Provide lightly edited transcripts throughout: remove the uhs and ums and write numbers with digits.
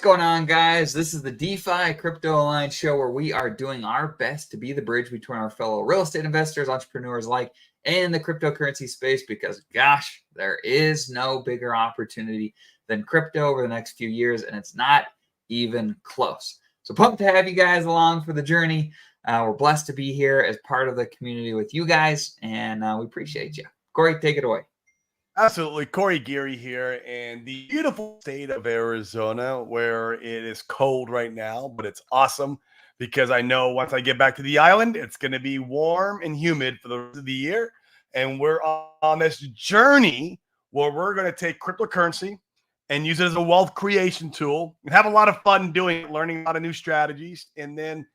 going on, guys? This is the Defi Crypto Alliance show where we are doing our best to be the bridge between our fellow real estate investors, entrepreneurs alike, and the cryptocurrency space because, gosh, there is no bigger opportunity than crypto over the next few years, and it's not even close. So pumped to have you guys along for the journey. We're blessed to be here as part of the community with you guys, and we appreciate you. Corey, take it away. Absolutely. Corey Geary here in the beautiful state of Arizona, where it is cold right now, but it's awesome because I know once I get back to the island, it's going to be warm and humid for the rest of the year. And we're on this journey where we're going to take cryptocurrency and use it as a wealth creation tool and have a lot of fun doing it, learning a lot of new strategies, and then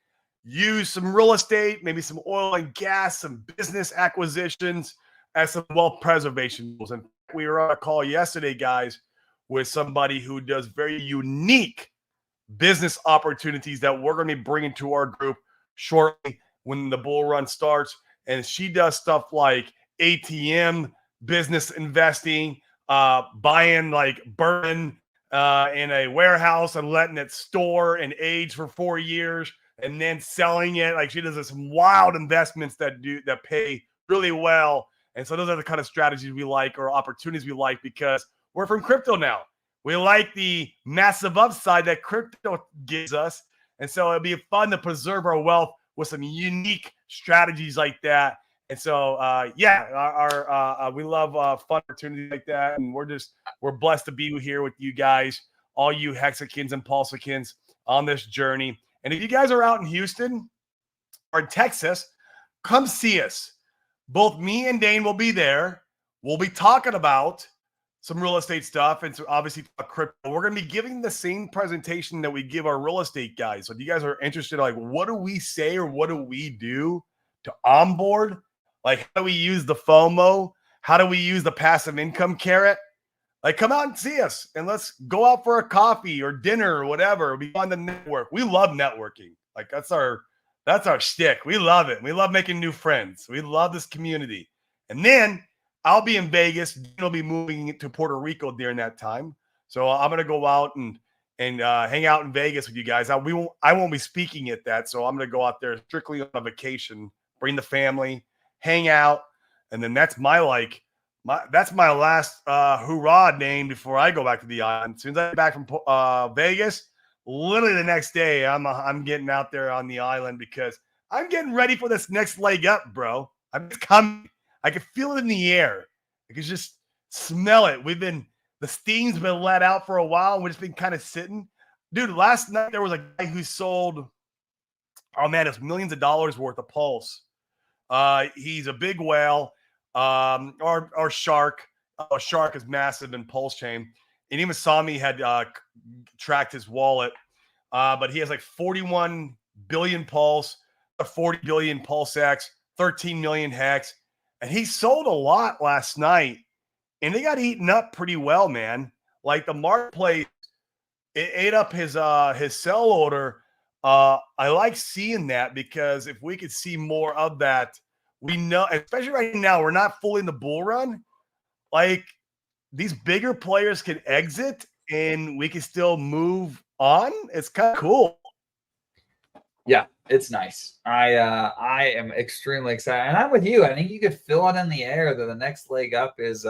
use some real estate, maybe some oil and gas, some business acquisitions as some wealth preservation tools. And we were on a call yesterday, guys, with somebody who does very unique business opportunities that we're going to be bringing to our group shortly when the bull run starts. And she does stuff like ATM business investing, buying like bourbon in a warehouse and letting it store and age for 4 years and then selling it. Like she does some wild investments that pay really well. And so those are the kind of strategies we like or opportunities we like because we're from crypto now. We like the massive upside that crypto gives us. And so it'd be fun to preserve our wealth with some unique strategies like that. And so, we love fun opportunities like that. And we're blessed to be here with you guys, all you Hexicans and Pulsechains on this journey. And if you guys are out in Houston or in Texas, come see us. Both me and Dane will be there. We'll be talking about some real estate stuff and so obviously crypto. We're going to be giving the same presentation that we give our real estate guys. So if you guys are interested, like what do we say or what do we do to onboard? Like how do we use the FOMO? How do we use the passive income carrot? Like come out and see us and let's go out for a coffee or dinner or whatever. It'll be fun to network. We love networking. Like that's our shtick. We love it. We love making new friends. We love this community. And then I'll be in Vegas. I'll be moving to Puerto Rico during that time. So I'm going to go out and hang out in Vegas with you guys. I won't be speaking at that. So I'm going to go out there strictly on a vacation, bring the family, hang out. And then that's my last hurrah name before I go back to the island. As soon as I get back from Vegas, literally the next day, I'm getting out there on the island because I'm getting ready for this next leg up, bro. I'm just coming. I can feel it in the air. I can just smell it. The steam's been let out for a while. And we've just been kind of sitting. Dude, last night there was a guy who sold, it's millions of dollars worth of Pulse. He's a big whale or shark. A shark is massive in Pulsechain. And even Sami had tracked his wallet. But he has like 41 billion Pulse, 40 billion PulseX, 13 million Hex. And he sold a lot last night. And they got eaten up pretty well, man. Like the marketplace, it ate up his sell order. I like seeing that because if we could see more of that, we know, especially right now, we're not fully in the bull run. Like these bigger players can exit and we can still move on. It's kind of cool. Yeah, it's nice. I am extremely excited, and I'm with you. I think you could feel it in the air that the next leg up is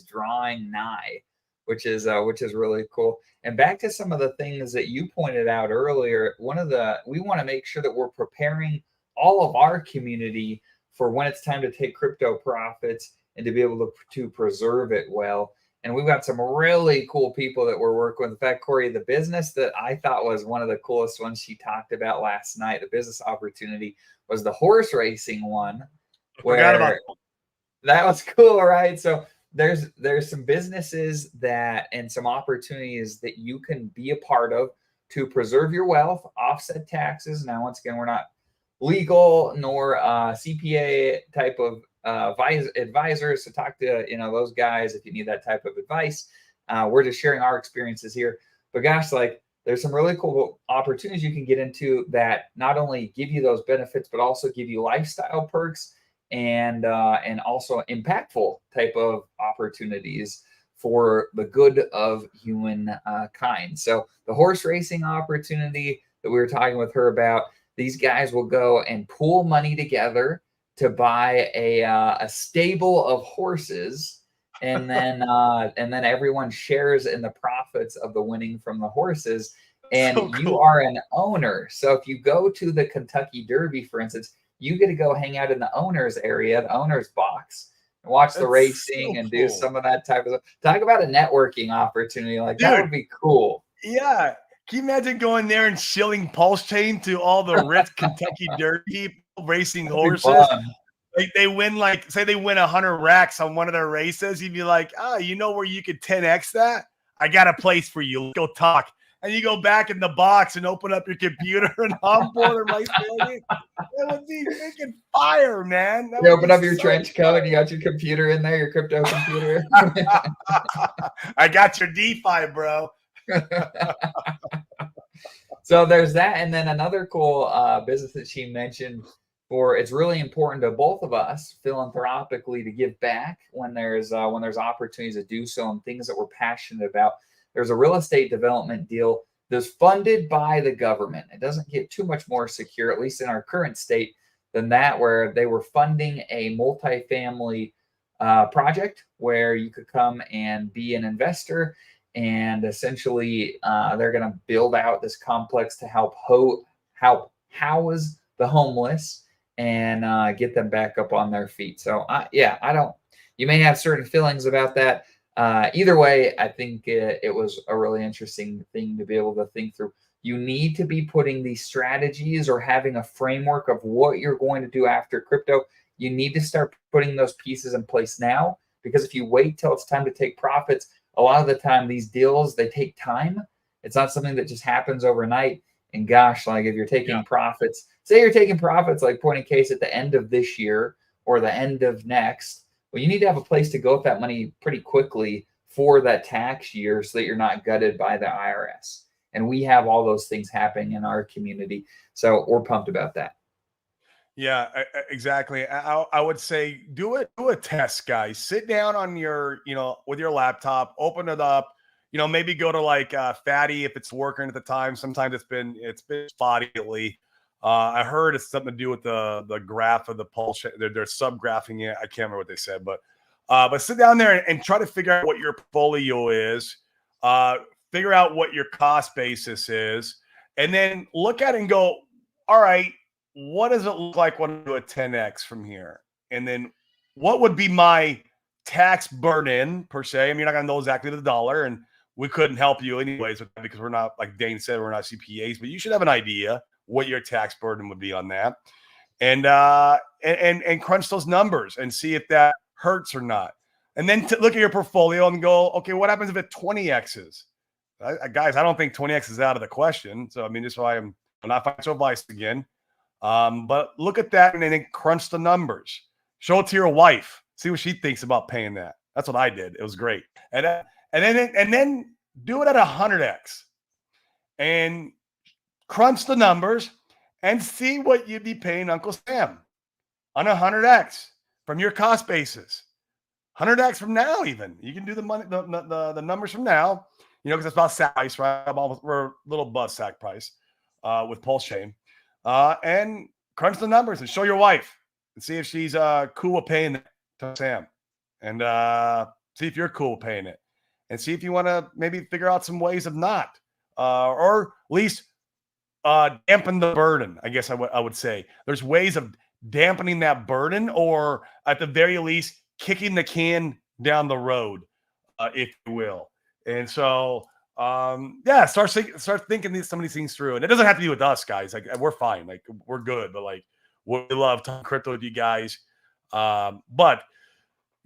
drawing nigh, which is really cool. And back to some of the things that you pointed out earlier. We want to make sure that we're preparing all of our community for when it's time to take crypto profits and to be able to preserve it well. And we've got some really cool people that we're working with. In fact, Corey, the business that I thought was one of the coolest ones she talked about last night, the business opportunity, was the horse racing one. Forgot about that was cool, right? So there's some businesses and some opportunities that you can be a part of to preserve your wealth, offset taxes. Now, once again, we're not legal nor CPA type of advisors to talk to those guys if you need that type of advice. We're just sharing our experiences here, but gosh, like there's some really cool opportunities you can get into that not only give you those benefits but also give you lifestyle perks and also impactful type of opportunities for the good of human kind. So the horse racing opportunity that we were talking with her about, these guys will go and pool money together to buy a stable of horses, and then everyone shares in the profits of the winning from the horses. And So you cool. are an owner. So if you go to the Kentucky Derby, for instance, you get to go hang out in the owner's area, the owner's box, and watch the That's racing so and do cool. some of that type of stuff. Talk about a networking opportunity. Like, that Dude, would be cool. yeah. Can you imagine going there and shilling Pulsechain to all the rich Kentucky Derby people racing That'd be horses? fun. Like they win, like say they win 100 racks on one of their races. You'd be like, oh, you know where you could 10x that? I got a place for you. Let's go talk. And you go back in the box and open up your computer and onboard and race building. That would be freaking fire, man. That You would open be up your so trench coat, and you got your computer in there, your crypto computer. I got your DeFi, bro. So there's that, and then another cool business that she mentioned. For it's really important to both of us philanthropically to give back when there's opportunities to do so and things that we're passionate about. There's a real estate development deal that's funded by the government. It doesn't get too much more secure, at least in our current state, than that, where they were funding a multifamily project where you could come and be an investor, and essentially they're going to build out this complex to help house the homeless and get them back up on their feet. So yeah, I don't. You may have certain feelings about that. Either way, I think it was a really interesting thing to be able to think through. You need to be putting these strategies or having a framework of what you're going to do after crypto. You need to start putting those pieces in place now, because if you wait till it's time to take profits, a lot of the time these deals, they take time. It's not something that just happens overnight. And gosh, like if you're taking profits, say you're taking profits like point in case at the end of this year or the end of next, well, you need to have a place to go with that money pretty quickly for that tax year so that you're not gutted by the IRS. And we have all those things happening in our community. So we're pumped about that. Yeah, exactly. I would say do a test, guys. Sit down on your, with your laptop, open it up, maybe go to like Fatty if it's working at the time. Sometimes it's been spotty lately. I heard it's something to do with the graph of the pulse. They're subgraphing it. I can't remember what they said, but sit down there and try to figure out what your portfolio is. Figure out what your cost basis is, and then look at it and go, all right, what does it look like when I do a 10x from here? And then what would be my tax burden per se? I mean, you're not going to know exactly the dollar, and we couldn't help you anyways with that because we're not, like Dane said, we're not CPAs, but you should have an idea what your tax burden would be on that. And crunch those numbers and see if that hurts or not. And then look at your portfolio and go, okay, what happens if it 20x's? Guys, I don't think 20x is out of the question. So, I mean, this is why I'm not financial advice again. But look at that and then crunch the numbers. Show it to your wife. See what she thinks about paying that. That's what I did. It was great. And then do it at 100x and crunch the numbers and see what you'd be paying Uncle Sam on 100x from your cost basis. 100x from now, even you can do the money, the numbers from now. Because it's about sack price, right? We're a little above sack price with Pulsechain. And crunch the numbers and show your wife and see if she's cool with paying it to Sam, and see if you're cool with paying it, and see if you want to maybe figure out some ways of not, or at least dampen the burden. I guess I would say there's ways of dampening that burden, or at the very least kicking the can down the road, if you will. And so yeah, start thinking some of these things through. And it doesn't have to be with us, guys. Like, we're fine, like we're good, but like we love talking crypto with you guys. But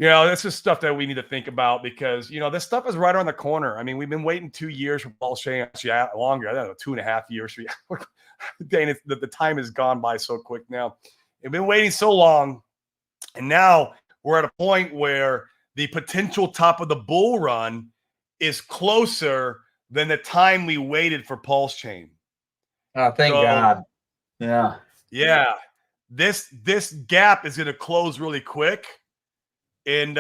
that's just stuff that we need to think about, because this stuff is right around the corner. I mean, we've been waiting 2 years for Pulsechain, actually longer. I don't know, 2.5 years for you. Dang, the time has gone by so quick now. We've been waiting so long, and now we're at a point where the potential top of the bull run is closer than the time we waited for Pulsechain. Oh, thank God. Yeah. This gap is going to close really quick and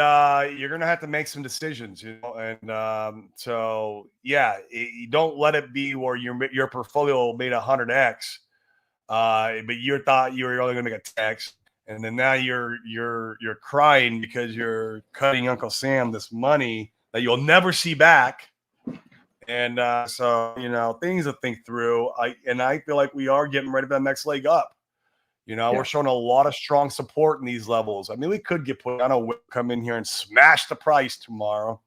you're gonna have to make some decisions, and so yeah, you don't let it be where your portfolio made 100x, but you thought you were only gonna make a 10x, and then now you're crying because you're cutting Uncle Sam this money that you'll never see back. And so things to think through. I feel like we are getting ready for the next leg up. We're showing a lot of strong support in these levels. I mean, we could get put on a whip, come in here and smash the price tomorrow.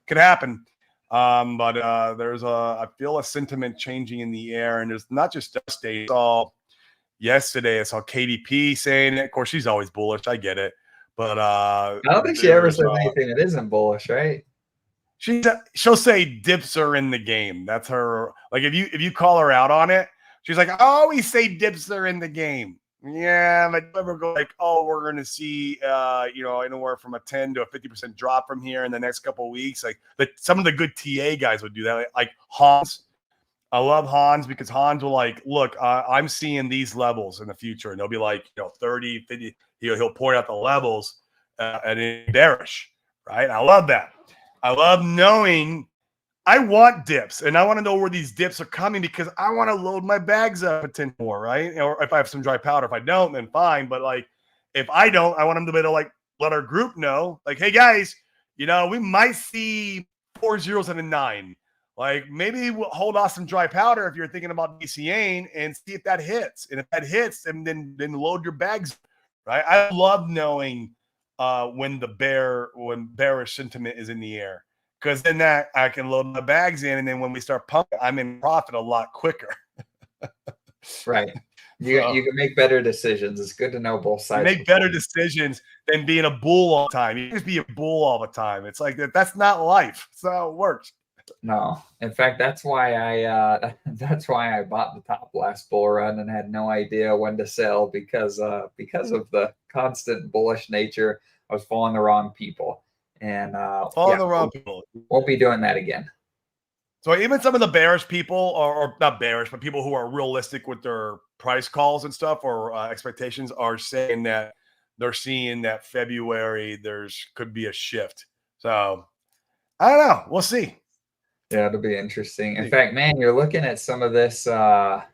Could happen. But I feel a sentiment changing in the air, and there's not just us days. Yesterday, I saw KDP saying it. Of course, she's always bullish. I get it. But I don't think she ever said anything that isn't bullish, right? She'll say dips are in the game. That's her. Like if you call her out on it, she's like, I always say dips are in the game. Yeah, but never go like, oh, we're going to see, anywhere from a 10 to a 50% drop from here in the next couple of weeks. Like, some of the good TA guys would do that. Like Hans, I love Hans because Hans will like, look, I'm seeing these levels in the future, and they'll be like, 30, 50. He'll point out the levels and it's bearish, right? I love that. I love knowing. I want dips, and I want to know where these dips are coming because I want to load my bags up a 10 more, right? Or if I have some dry powder. If I don't, then fine. But like, if I don't, I want them to be able to like let our group know, like, hey guys, we might see 4 zeros and a 9. Like maybe we'll hold off some dry powder if you're thinking about DCAing and see if that hits. And if that hits, then load your bags, right? I love knowing when bearish sentiment is in the air. Because then that I can load my bags in, and then when we start pumping, I'm in profit a lot quicker. Right. You can make better decisions. It's good to know both sides. Make better decisions than being a bull all the time. You just be a bull all the time. It's like that's not life. That's how it works. No. In fact, that's why I bought the top last bull run and had no idea when to sell because of the constant bullish nature. I was following the wrong people. And the wrong people. Won't be doing that again. So even some of the bearish people, or not bearish, but people who are realistic with their price calls and stuff or expectations, are saying that they're seeing that February could be a shift. So I don't know. We'll see. Yeah, it'll be interesting. In fact, man, you're looking at some of this. Let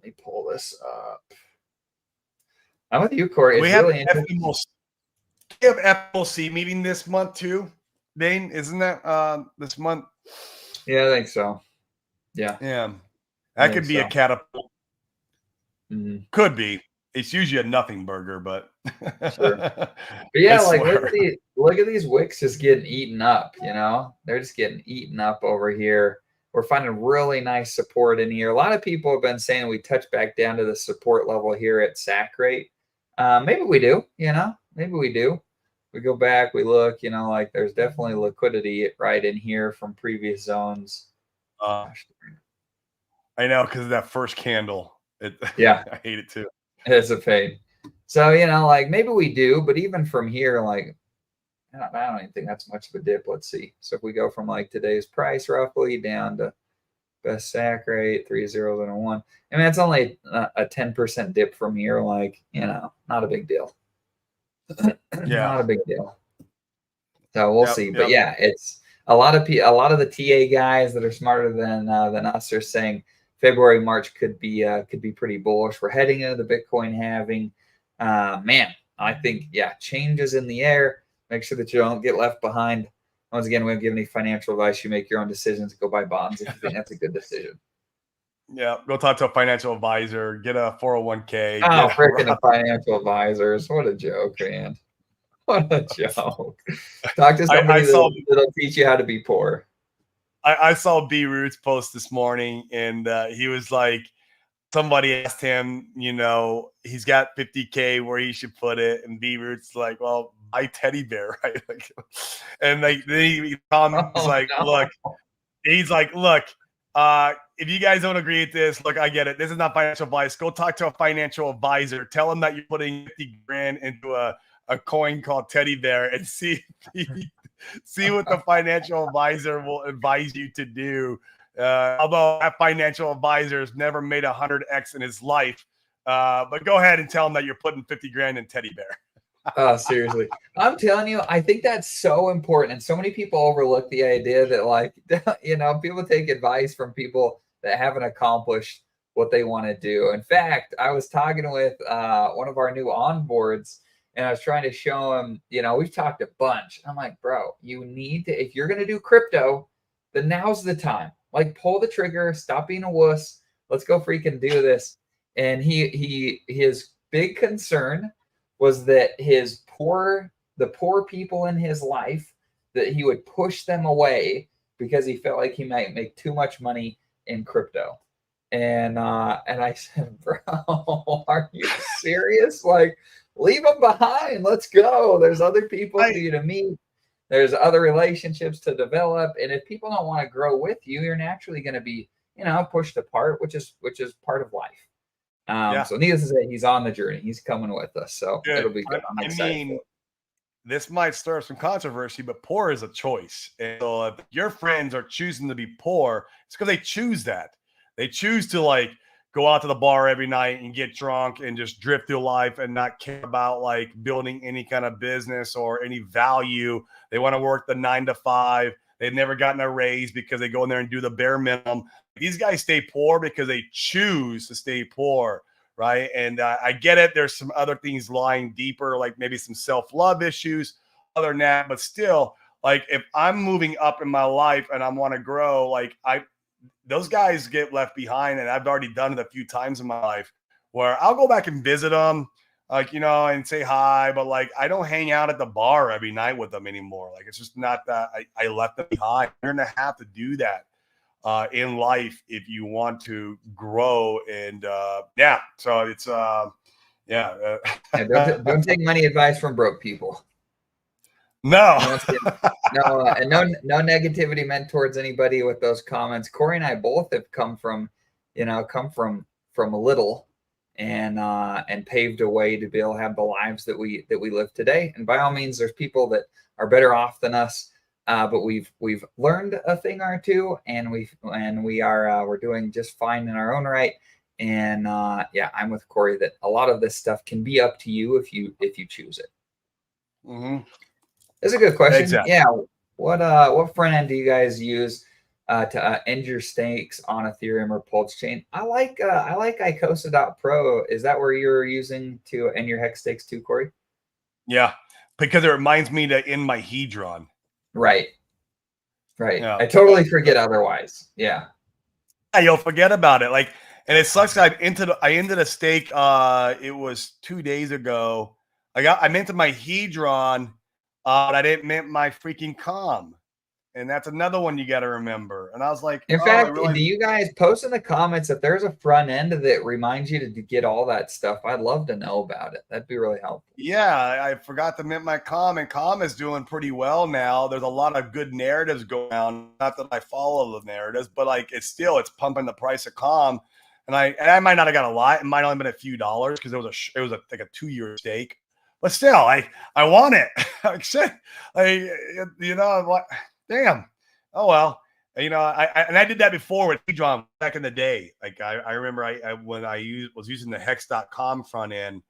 me pull this up. I'm with you, Corey. We have FOMC meeting this month too, Dane. Isn't that this month? Yeah, I think so. Yeah. That could be a catapult. Mm-hmm. Could be. It's usually a nothing burger, but sure. But yeah, like look at these wicks just getting eaten up. They're just getting eaten up over here. We're finding really nice support in here. A lot of people have been saying we touch back down to the support level here at SAC rate. Maybe we do. Maybe we do. We go back, we look, like there's definitely liquidity right in here from previous zones. I know, because of that first candle. Yeah. I hate it too. It's a pain. So, like maybe we do, but even from here, like, I don't even think that's much of a dip. Let's see. So if we go from like today's price roughly down to best SAC rate, 3 zeros and a 1. I mean, it's only a 10% dip from here. Like, not a big deal. Not a big deal. So we'll see. But yeah, it's a lot of the TA guys that are smarter than us are saying February, March could be pretty bullish. We're heading into the Bitcoin halving. Man, I think changes in the air. Make sure that you don't get left behind. Once again, we don't give any financial advice. You make your own decisions. Go buy bonds if you think that's a good decision. Yeah, go talk to a financial advisor. Get a 401k. Oh, freaking the financial advisors! What a joke, man! What a joke. Talk to somebody that'll teach you how to be poor. I saw B Roots post this morning, and he was like, somebody asked him, he's got 50K where he should put it, and B Roots like, well, buy teddy bear, right? Like, and like he's like, look, if you guys don't agree with this, look, I get it. This is not financial advice. Go talk to a financial advisor. Tell him that you're putting 50 grand into a coin called teddy bear, and see what the financial advisor will advise you to do. Although that financial advisor has never made 100x in his life, but go ahead and tell him that you're putting 50 grand in teddy bear. Oh, seriously. I'm telling you, I think that's so important. And so many people overlook the idea that, like, people take advice from people that haven't accomplished what they want to do. In fact, I was talking with one of our new onboards, and I was trying to show him, we've talked a bunch. I'm like, bro, you need to, if you're going to do crypto, then now's the time. Like, pull the trigger, stop being a wuss. Let's go freaking do this. And his big concern was that the poor people in his life, that he would push them away because he felt like he might make too much money in crypto. And I said, bro, are you serious? Like, leave them behind. Let's go. There's other people for you to meet. There's other relationships to develop. And if people don't want to grow with you, you're naturally going to be, pushed apart, which is part of life. Yeah. So needless to say, he's on the journey. He's coming with us. So Good. it'll be good. I'm excited for it. This might stir some controversy, but poor is a choice. And so if your friends are choosing to be poor, it's because they choose that. They choose to like go out to the bar every night and get drunk and just drift through life and not care about like building any kind of business or any value. They want to work the 9 to 5. They've never gotten a raise because they go in there and do the bare minimum. These guys stay poor because they choose to stay poor. Right. And I get it. There's some other things lying deeper, like maybe some self-love issues, other than that. But still, like if I'm moving up in my life and I want to grow, like those guys get left behind. And I've already done it a few times in my life where I'll go back and visit them, like, and say hi. But like I don't hang out at the bar every night with them anymore. Like it's just not that I left them behind. You're going to have to do that in life if you want to grow. And so it's Yeah, don't take money advice from broke people. No. And once again, no negativity meant towards anybody with those comments. Corey and I both have come from a little and paved a way to be able to have the lives that we live today. And by all means, there's people that are better off than us. But we've learned a thing or two, and we're doing just fine in our own right. And I'm with Corey that a lot of this stuff can be up to you if you choose it. Mm-hmm. That's a good question. Exactly. Yeah. What front end do you guys use to end your stakes on Ethereum or Pulsechain? I like Icosa.pro. Is that where you're using to end your hex stakes too, Corey? Yeah, because it reminds me to end my Hedron. Right. Yeah. I totally forget otherwise. Yeah. You'll forget about it. Like, and it sucks. I ended a stake. It was 2 days ago. I minted my Hedron, but I didn't mint my freaking Com. And that's another one you got to remember. And I was like, in fact, do you guys post in the comments if there's a front end that reminds you to get all that stuff? I'd love to know about it. That'd be really helpful. Yeah, I forgot to mint my Com, and Com is doing pretty well now. There's a lot of good narratives going on. Not that I follow the narratives, but like it's pumping the price of Com. And I might not have got a lot. It might only been a few dollars because it was like a 2-year stake. But still, I want it. Like shit. What? Damn. Oh well. I did that before with Hedron back in the day. Like I remember when I was using the hex.com front end,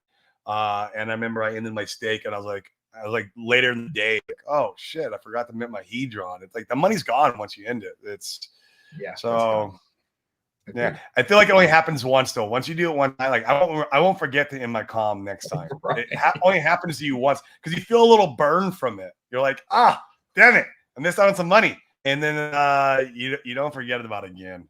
and I remember I ended my stake and I was like later in the day, like, oh shit, I forgot to mint my Hedron. It's like the money's gone once you end it. So yeah, I feel like it only happens once though. Once you do it one time, like I won't forget to end my Com next time. Right. It only happens to you once because you feel a little burn from it. You're like, damn it, I missed out on some money, and then you don't forget about it again.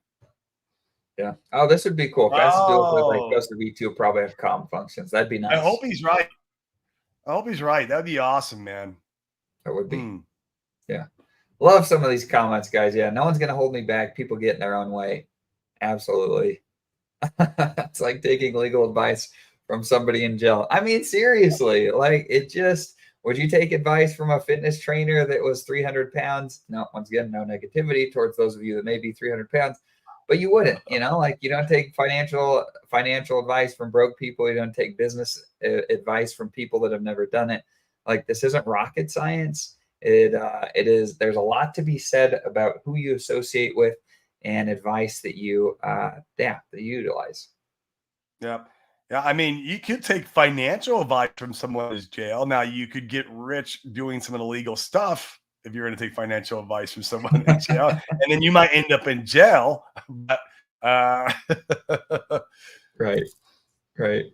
Yeah. Oh, this would be cool. If it has to do with like Costa V2 probably have Com functions. That'd be nice. I hope he's right. That'd be awesome, man. That would be. Yeah. Love some of these comments, guys. Yeah. No one's gonna hold me back. People get in their own way. Absolutely. It's like taking legal advice from somebody in jail. I mean, seriously, like would you take advice from a fitness trainer that was 300 pounds? No, once again, no negativity towards those of you that may be 300 pounds, but you wouldn't, like you don't take financial advice from broke people. You don't take business advice from people that have never done it. Like this isn't rocket science. It is, there's a lot to be said about who you associate with and advice that you utilize. Yeah. Yeah, I mean, you could take financial advice from someone who's jail. Now, you could get rich doing some illegal stuff if you're going to take financial advice from someone in jail, and then you might end up in jail. But uh, Right, right.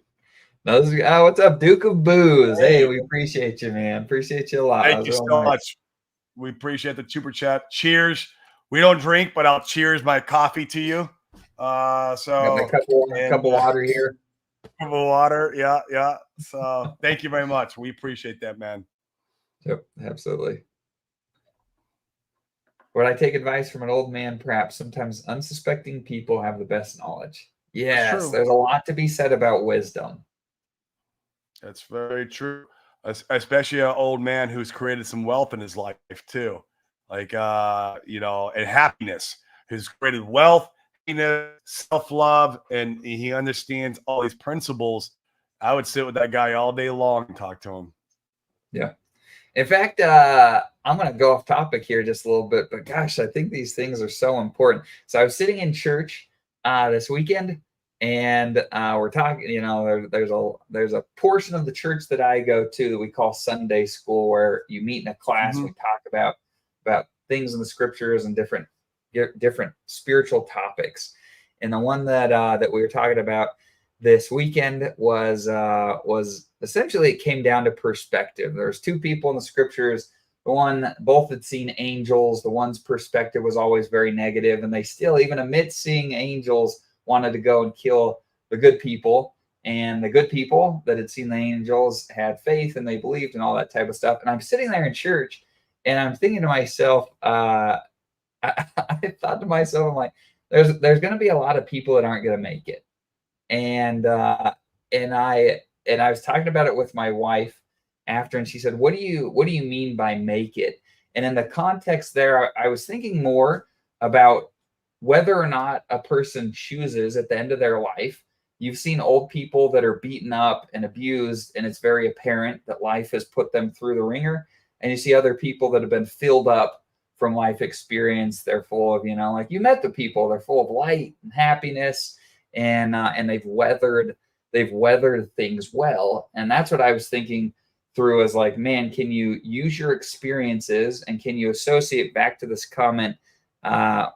What's up, Duke of Booze? Hey, hey, we appreciate you, man. Appreciate you a lot. That thank was you real so nice. much. We appreciate the super chat. Cheers. We don't drink, but I'll cheers my coffee to you. Got my So cup and of water here. cup of water. Yeah, yeah. So thank you very much. We appreciate that, man. Yep, absolutely. Would I take advice from an old man? Perhaps. Sometimes unsuspecting people have the best knowledge. That's Yes, true. there's a lot to be said about wisdom. That's very true. Especially an old man who's created some wealth in his life too. Like and happiness. Who's created wealth, happiness, self-love, and he understands all these principles. I would sit with that guy all day long and talk to him. Yeah. In fact, I'm going to go off topic here just a little bit, but gosh, I think these things are so important. So I was sitting in church this weekend, and we're talking. There's a portion of the church that I go to that we call Sunday school, where you meet in a class and we Mhm. talk about things in the scriptures and different spiritual topics. And the one that we were talking about this weekend was essentially, it came down to perspective. There's two people in the scriptures. Both had seen angels. The one's perspective was always very negative, and they still, even amidst seeing angels, wanted to go and kill the good people. And the good people that had seen the angels had faith and they believed and all that type of stuff. And I'm sitting there in church, and I'm thinking to myself, I thought to myself, I'm like, there's going to be a lot of people that aren't going to make it, and and I was talking about it with my wife after, and she said, "What do you mean by make it?" And in the context there, I was thinking more about whether or not a person chooses at the end of their life. You've seen old people that are beaten up and abused, and it's very apparent that life has put them through the ringer. And you see other people that have been filled up from life experience. They're full of, like you met the people, they're full of light and happiness, and they've weathered things well. And that's what I was thinking through, as like, man, can you use your experiences, and can you associate back to this comment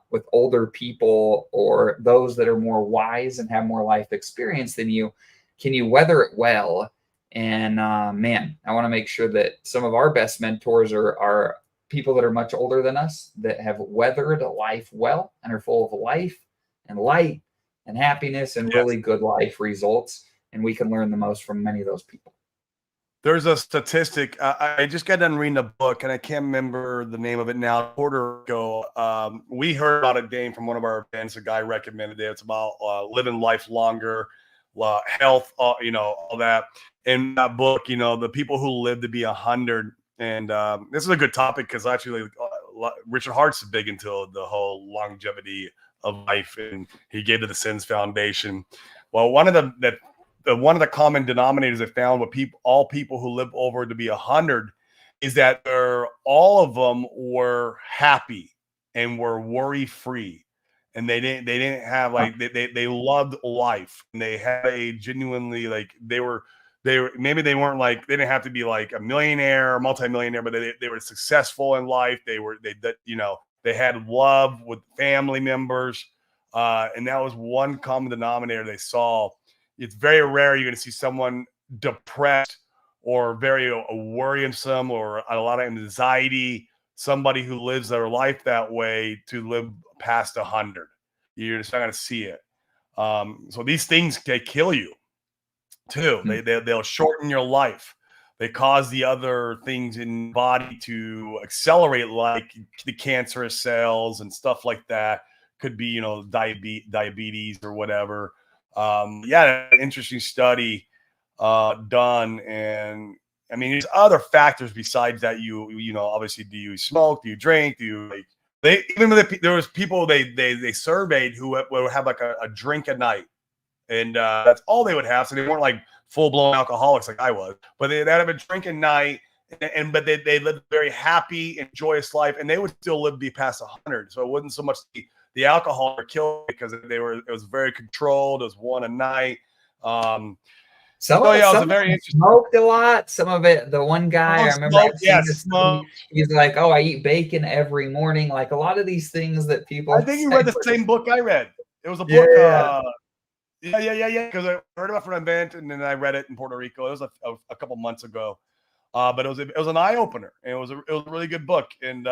with older people or those that are more wise and have more life experience than you? Can you weather it well? And man, I want to make sure that some of our best mentors are people that are much older than us, that have weathered life well and are full of life and light and happiness and Yes. really good life results. And we can learn the most from many of those people. There's a statistic. I just got done reading a book, and I can't remember the name of it now. A quarter ago, we heard about it, Dane, from one of our events. A guy recommended it. It's about living life longer, health, all that. In that book, the people who live to be 100, and this is a good topic because actually, Richard Hart's big into the whole longevity of life, and he gave to the Sins Foundation. Well, one of the common denominators I found with all people who live over to be 100 is that all of them were happy and were worry free, and they didn't have Huh. like they loved life, and they had a genuinely, like, they were maybe they weren't like, they didn't have to be like a millionaire or multimillionaire, but they were successful in life. They had love with family members, and that was one common denominator they saw. It's very rare you're going to see someone depressed or very worrisome or a lot of anxiety, somebody who lives their life that way to live past 100. You're just not going to see it. So these things, they kill you too. Hmm. They'll shorten your life. They cause the other things in the body to accelerate, like the cancerous cells and stuff like that. Could be, diabetes or whatever. Yeah, an interesting study done, and I mean, there's other factors besides that. Obviously, do you smoke? Do you drink? Do you like? There was people they surveyed who would have like a drink a night, and that's all they would have. So they weren't like full blown alcoholics like I was, but they'd have a drink a night, but they lived a very happy and joyous life, and they would still live to be past 100. So it wasn't so much the alcohol or kill, because it was very controlled. It was one a night. Some So of it, yeah, it was some a of very it interesting. smoked a lot. Some of it, the one guy I remember Smoke, I've seen yeah, this smoke. study. He's like, "Oh, I eat bacon every morning." Like a lot of these things that I people think you say. read the same book I read. It was a Yeah, book. yeah, Yeah. Because I heard about it from an event, and then I read it in Puerto Rico. It was a couple months ago. But it was an eye opener, and it was a really good book. And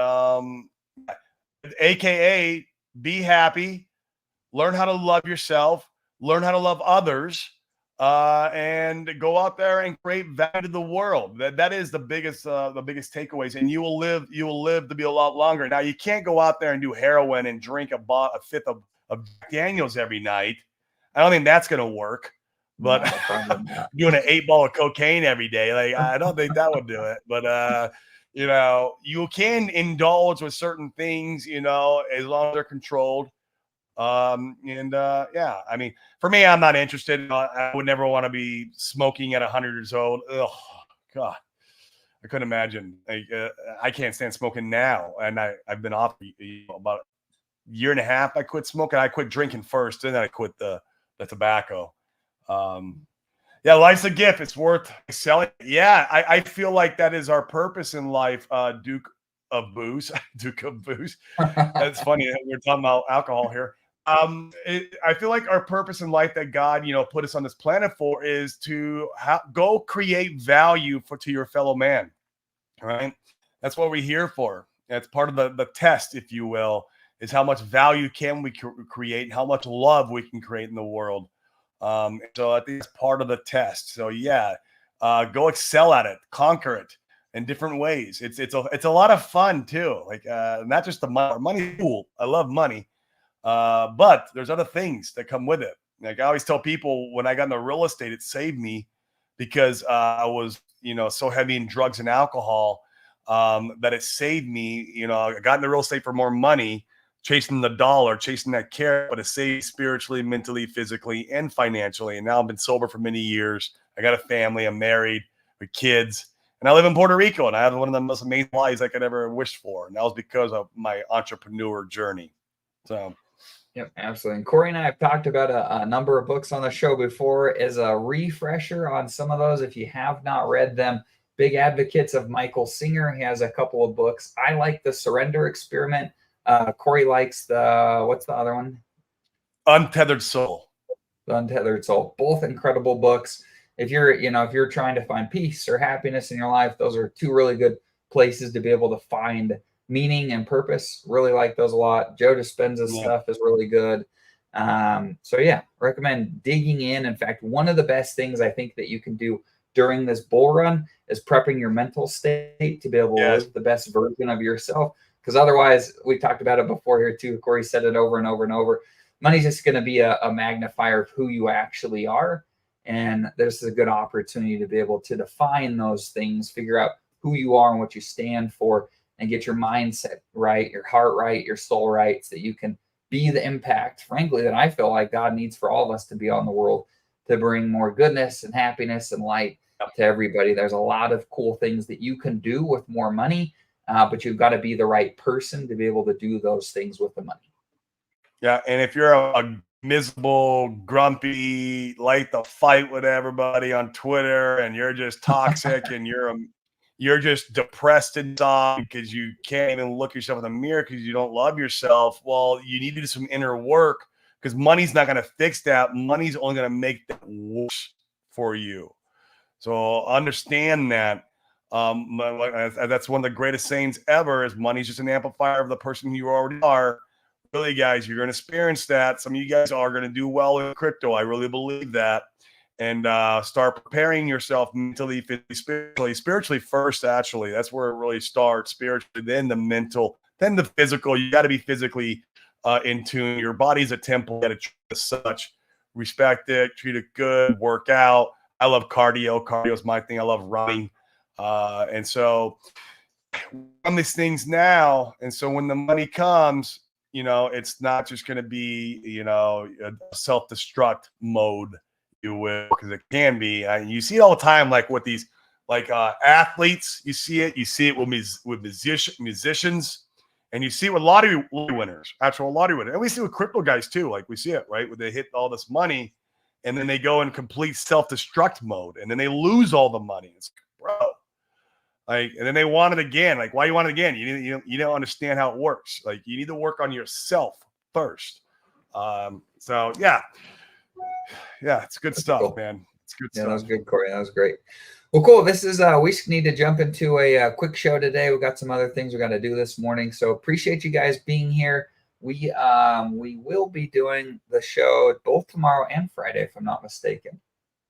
AKA, be happy, learn how to love yourself, learn how to love others, and go out there and create value to the world. That is the biggest takeaways, and you will live to be a lot longer. Now you can't go out there and do heroin and drink a fifth of Daniels every night. I don't think that's going to work. But no, probably not. doing an 8 ball of cocaine every day, like I don't think that would do it. But you can indulge with certain things, as long as they're controlled. Yeah, I mean, for me, I'm not interested. I would never want to be smoking at 100 years old. Oh God, I couldn't imagine. I can't stand smoking now, and I've been off about a year and a half. I quit smoking. I quit drinking first, and then I quit the tobacco. Yeah, life's a gift. It's worth selling. Yeah, I feel like that is our purpose in life. Duke of Booze, Duke of Booze. That's funny. We're talking about alcohol here. I feel like our purpose in life that God, put us on this planet for is to go create value to your fellow man. Right? That's what we're here for. That's part of the test, if you will, is how much value can we create and how much love we can create in the world. So I think it's part of the test. So yeah, go excel at it, conquer it in different ways. It's a lot of fun too. Like not just the money. Money's cool. I love money, but there's other things that come with it. Like I always tell people, when I got into real estate, it saved me because I was so heavy in drugs and alcohol that it saved me. I got into real estate for more money, chasing the dollar, chasing that carrot, but it saved spiritually, mentally, physically, and financially. And now I've been sober for many years. I got a family. I'm married with kids. And I live in Puerto Rico, and I have one of the most amazing lives I could ever wish for. And that was because of my entrepreneur journey. So, Yep, absolutely. And Corey and I have talked about a number of books on the show before. As a refresher on some of those, if you have not read them, big advocates of Michael Singer. He has a couple of books. I like The Surrender Experiment. Corey likes what's the other one? Untethered Soul. The Untethered Soul. Both incredible books. If you're trying to find peace or happiness in your life, those are two really good places to be able to find meaning and purpose. Really like those a lot. Joe Dispenza's stuff is really good. So yeah, recommend digging in. In fact, one of the best things I think that you can do during this bull run is prepping your mental state to be able to live the best version of yourself. Because otherwise, we talked about it before here too. Corey said it over and over and over. Money's just going to be a magnifier of who you actually are. And this is a good opportunity to be able to define those things, figure out who you are and what you stand for, and get your mindset right, your heart right, your soul right, so that you can be the impact, frankly, that I feel like God needs for all of us to be on the world, to bring more goodness and happiness and light to everybody. There's a lot of cool things that you can do with more money, but you've got to be the right person to be able to do those things with the money. Yeah, and if you're a miserable, grumpy, like to fight with everybody on Twitter, and you're just toxic, and you're just depressed inside because you can't even look yourself in the mirror because you don't love yourself. Well, you need to do some inner work because money's not going to fix that. Money's only going to make that worse for you. So understand that. That's one of the greatest sayings ever: is money's just an amplifier of the person you already are. Really, guys, you're going to experience that. Some of you guys are going to do well in crypto. I really believe that. And start preparing yourself mentally, physically, spiritually first. Actually, that's where it really starts. Spiritually, then the mental, then the physical. You got to be physically in tune. Your body's a temple. You got to treat it as such. Respect it. Treat it good. Work out. I love cardio. Cardio is my thing. I love running. And so on these things now. And so when the money comes, it's not just going to be, a self-destruct mode, you will, because it can be. You see it all the time, like with these, like athletes. You see it with musicians, and you see it with lottery winners, actual lottery winners, and we see it with crypto guys too. Like we see it, right, where they hit all this money, and then they go in complete self-destruct mode, and then they lose all the money. It's like, bro, like, and then they want it again. Like, why you want it again? You don't understand how it works. Like, you need to work on yourself first. So yeah, it's good stuff, cool, man. It's good stuff. stuff. That was good, Corey. That was great. Well, cool. This is we need to jump into a quick show today. We got some other things we got to do this morning. So appreciate you guys being here. We will be doing the show both tomorrow and Friday, if I'm not mistaken.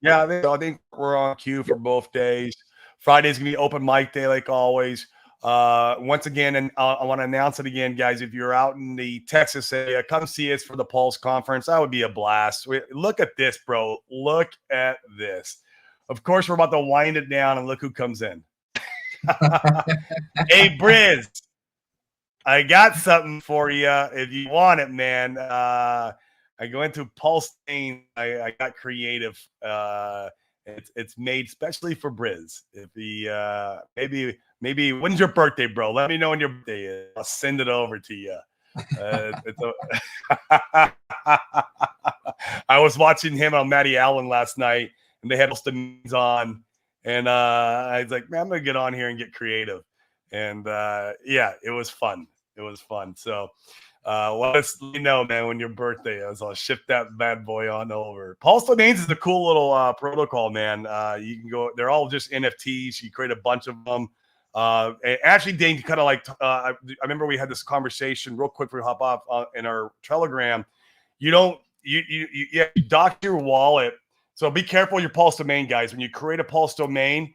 Yeah, I think we're on cue for both days. Friday's gonna be open mic day, like always. Once again, and I want to announce it again, guys. If you're out in the Texas area, come see us for the Pulse conference. That would be a blast. Look at this, bro. Look at this. Of course, we're about to wind it down, and look who comes in. Hey, Briz, I got something for you if you want it, man. I go into Pulsechain. I got creative. It's made specially for Briz. If he maybe when's your birthday, bro? Let me know when your birthday is. I'll send it over to you. I was watching him on Matty Allen last night, and they had Pulsechains on, and I was like, man, I'm gonna get on here and get creative. And yeah, it was fun. It was fun. So let us know, man, when your birthday is. I'll ship that bad boy on over. Pulsechains is a cool little protocol, man. You can go, they're all just NFTs. You create a bunch of them. And actually, Dane, kind of like, I remember we had this conversation real quick before we hop off in our Telegram. You dock your wallet. So be careful with your Pulse domain, guys. When you create a Pulse domain,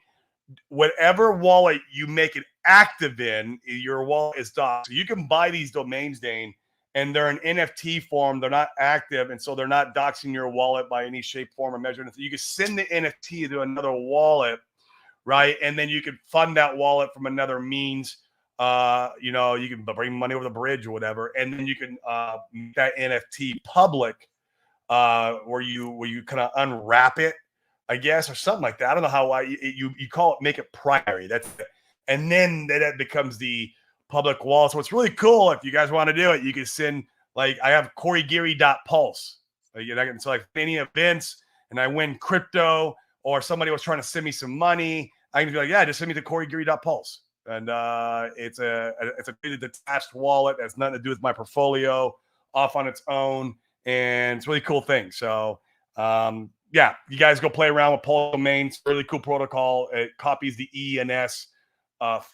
whatever wallet you make it active in, your wallet is docked. So you can buy these domains, Dane, and they're an NFT form. They're not active, and so they're not doxing your wallet by any shape, form, or measure. You can send the NFT to another wallet, right? And then you can fund that wallet from another means. You can bring money over the bridge or whatever, and then you can make that NFT public, where you kind of unwrap it, I guess, or something like that. I don't know how you call it, make it primary. That's it. And then that becomes the public wallet. So it's really cool. If you guys want to do it, you can send, like, I have CoreyGeary.pulse. So like any events and I win crypto, or somebody was trying to send me some money, I can be like, yeah, just send me to CoreyGeary.pulse. And it's a detached wallet that's nothing to do with my portfolio, off on its own. And it's a really cool thing. So yeah, you guys go play around with Pulse domains. Really cool protocol. It copies the ENS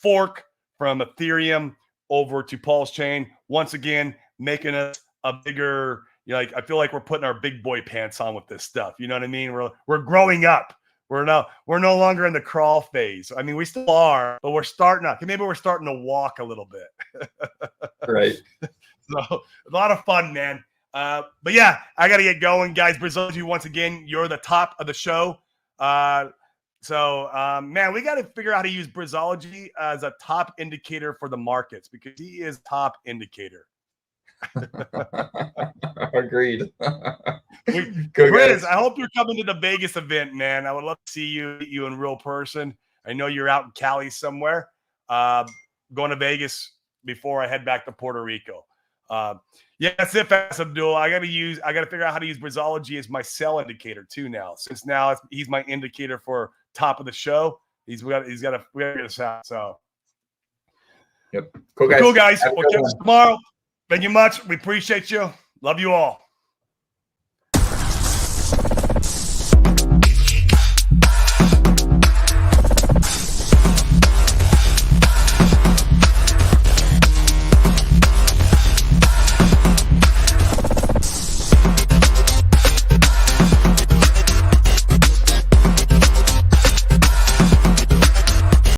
fork from Ethereum over to Pulsechain. Once again, making us a bigger, I feel like we're putting our big boy pants on with this stuff. You know what I mean? We're growing up. We're no longer in the crawl phase. I mean, we still are, but we're starting to walk a little bit. Right. So a lot of fun, man. But yeah, I got to get going, guys. Brazzoji, once again, you're the top of the show. So, man, we got to figure out how to use Brazzoji as a top indicator for the markets, because he is top indicator. Agreed. Briz, I hope you're coming to the Vegas event, man. I would love to see you in real person. I know you're out in Cali somewhere. Going to Vegas before I head back to Puerto Rico. Yeah, that's it, Abdul. I got to figure out how to use Brazzoji as my sell indicator too now. Since now he's my indicator for top of the show. We got to figure this out. So, yep. Cool, guys. We'll catch you tomorrow. Thank you much. We appreciate you. Love you all.